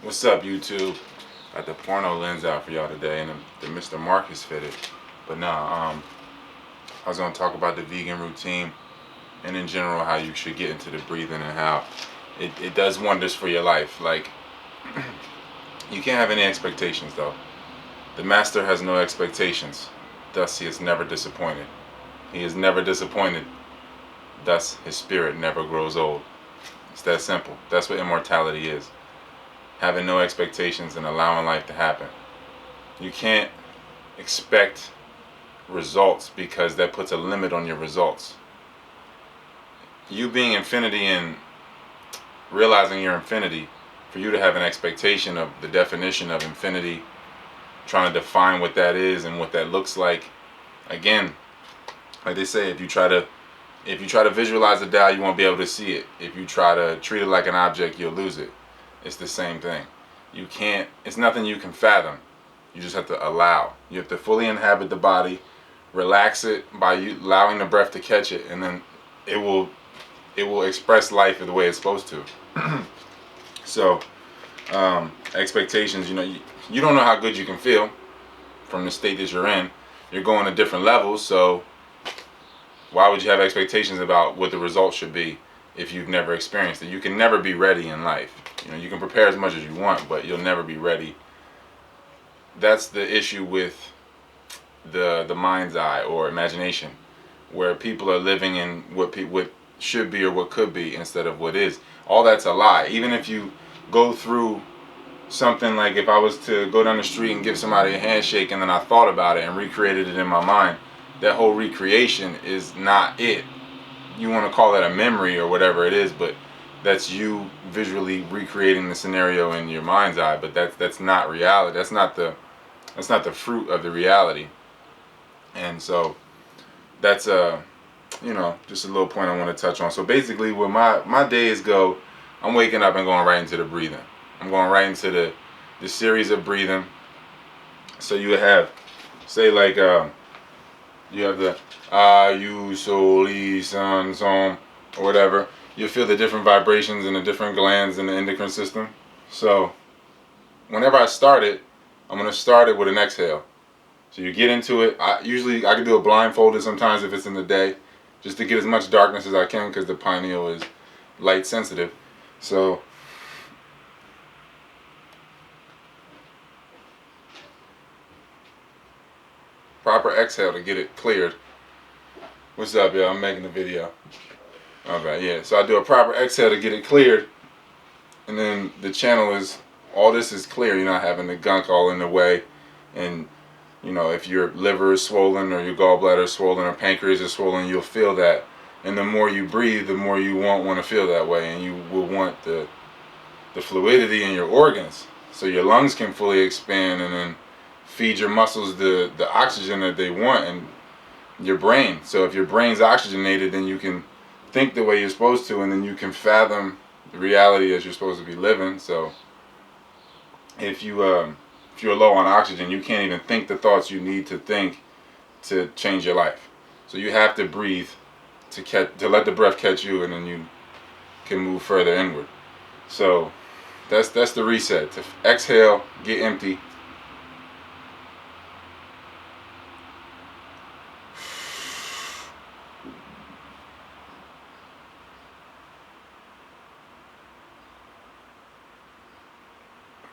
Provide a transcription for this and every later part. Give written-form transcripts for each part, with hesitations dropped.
What's up, YouTube? Got the porno lens out for y'all today, and the Mr. Marcus fitted. But nah, I was gonna talk about the vegan routine, and in general how you should get into the breathing and how it does wonders for your life. Like you can't have any expectations though. The master has no expectations, thus he is never disappointed. He is never disappointed, thus his spirit never grows old. It's that simple. That's what immortality is. Having no expectations and allowing life to happen. You can't expect results because that puts a limit on your results. You being infinity and realizing your infinity, for you to have an expectation of the definition of infinity, trying to define what that is and what that looks like. Again, like they say, if you try to visualize the Tao, you won't be able to see it. If you try to treat it like an object, you'll lose it. It's the same thing. You can't. It's nothing you can fathom. You just have to allow. You have to fully inhabit the body, relax it by you allowing the breath to catch it, and then it will express life the way it's supposed to. So, expectations. You don't know how good you can feel from the state that you're in. You're going to different levels, so why would you have expectations about what the results should be if you've never experienced it? You can never be ready in life. You can prepare as much as you want, but you'll never be ready. That's the issue with the mind's eye or imagination, where people are living in what should be or what could be instead of what is. All that's a lie. Even if you go through something, like if I was to go down the street and give somebody a handshake and then I thought about it and recreated it in my mind, that whole recreation is not it. You want to call that a memory or whatever it is, but that's you visually recreating the scenario in your mind's eye. But that's not reality. That's not the fruit of the reality. And so that's just a little point I want to touch on. So basically, where my days go, I'm waking up and going right into the breathing. I'm going right into the series of breathing. So you have, say like you have the you soli san som or whatever. You feel the different vibrations in the different glands in the endocrine system. So whenever I start it, I'm gonna start it with an exhale. So you get into it. I can do it blindfolded sometimes if it's in the day, just to get as much darkness as I can because the pineal is light sensitive. So proper exhale to get it cleared. What's up, y'all? I'm making a video. Okay, yeah. So I do a proper exhale to get it cleared, and then the channel is all this is clear. You're not having the gunk all in the way, and if your liver is swollen or your gallbladder is swollen or pancreas is swollen, you'll feel that. And the more you breathe, the more you won't want to feel that way, and you will want the fluidity in your organs, so your lungs can fully expand and then feed your muscles the oxygen that they want, and your brain. So if your brain's oxygenated, then you can think the way you're supposed to, and then you can fathom the reality that you're supposed to be living. So if you're low on oxygen, you can't even think the thoughts you need to think to change your life. So you have to breathe to let the breath catch you, and then you can move further inward. So that's the reset. To exhale, get empty.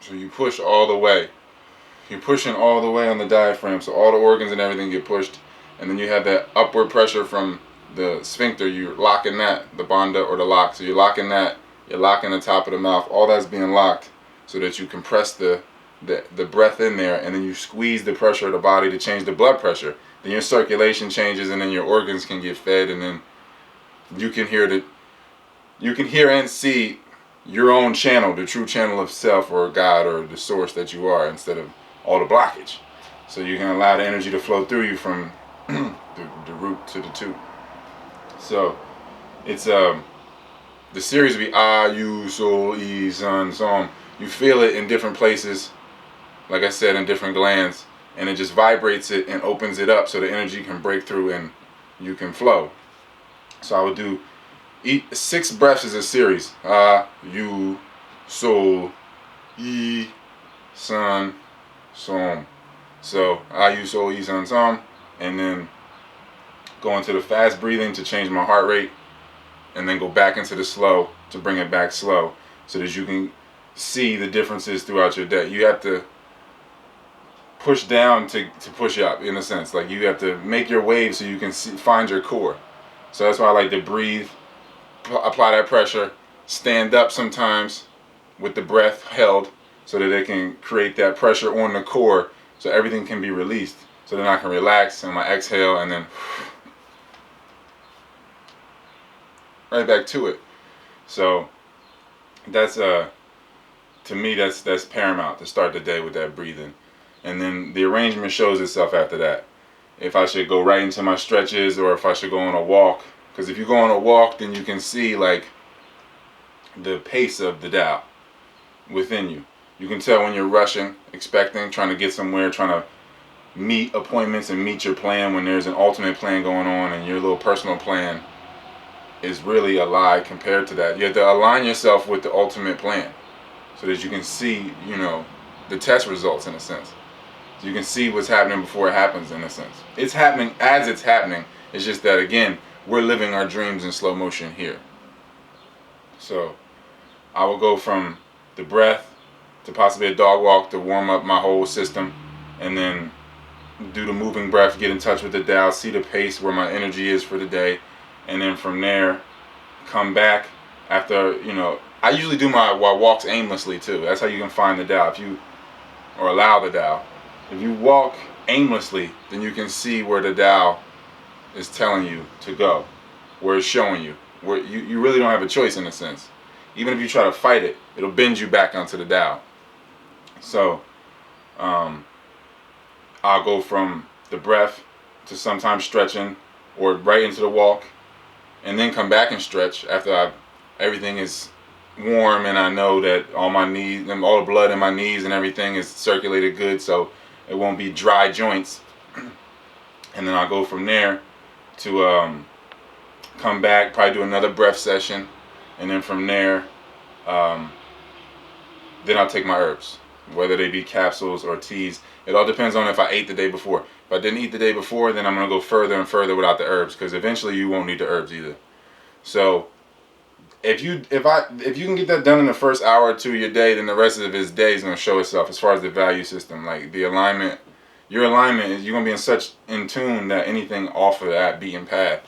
So you push all the way. You're pushing all the way on the diaphragm, so all the organs and everything get pushed, and then you have that upward pressure from the sphincter. You're locking that, the banda or the lock. So you're locking that. You're locking the top of the mouth. All that's being locked so that you compress the breath in there, and then you squeeze the pressure of the body to change the blood pressure. Then your circulation changes, and then your organs can get fed, and then you can hear and see your own channel, the true channel of self or God or the source that you are, instead of all the blockage. So you can allow the energy to flow through you from the root to the tooth. So it's the series will be you sol I san som. You feel it in different places, like I said, in different glands, and it just vibrates it and opens it up so the energy can break through and you can flow. So I would do 6 breaths as a series. You sol Yi, Sun, Som. So I use So, Yi, Sun, Som, and then go into the fast breathing to change my heart rate, and then go back into the slow to bring it back slow, so that you can see the differences throughout your day. You have to push down to push up, in a sense. Like, you have to make your wave so you can find your core. So that's why I like to breathe, apply that pressure, stand up sometimes with the breath held, so that it can create that pressure on the core, so everything can be released. So then I can relax and my exhale, and then right back to it. So that's to me, that's paramount to start the day with that breathing. And then the arrangement shows itself after that. If I should go right into my stretches, or if I should go on a walk. Because if you go on a walk, then you can see like the pace of the Tao within you. You can tell when you're rushing, expecting, trying to get somewhere, trying to meet appointments and meet your plan, when there's an ultimate plan going on and your little personal plan is really a lie compared to that. You have to align yourself with the ultimate plan, so that you can see, the test results, in a sense. So you can see what's happening before it happens, in a sense. It's happening as it's happening. It's just that, again, we're living our dreams in slow motion here. So I will go from the breath to possibly a dog walk to warm up my whole system, and then do the moving breath, get in touch with the Tao, see the pace where my energy is for the day, and then from there come back after, I usually do my walks aimlessly too. That's how you can find the Tao, or allow the Tao. If you walk aimlessly, then you can see where the Tao is telling you to go, where it's showing you, where you really don't have a choice, in a sense. Even if you try to fight it, it'll bend you back onto the Tao. So I'll go from the breath to sometimes stretching, or right into the walk, and then come back and stretch after everything is warm, and I know that all my knees and all the blood in my knees and everything is circulated good, so it won't be dry joints. And then I'll go from there to come back, probably do another breath session, and then from there, then I'll take my herbs, whether they be capsules or teas. It all depends on if I ate the day before. If I didn't eat the day before, then I'm gonna go further and further without the herbs, because eventually you won't need the herbs either. So if you can get that done in the first hour or two of your day, then the rest of his day is gonna show itself as far as the value system, like the alignment. Your alignment is, you're gonna be in tune that anything off of that beaten path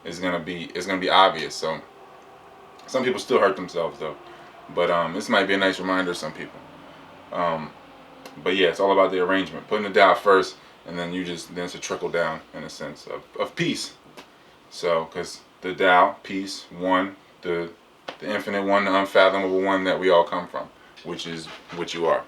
is gonna be obvious. So some people still hurt themselves though, but this might be a nice reminder to some people. But yeah, it's all about the arrangement, putting the Tao first, and then then it's a trickle down, in a sense of peace. So, because the Tao, peace, one, the infinite one, the unfathomable one that we all come from, which is what you are.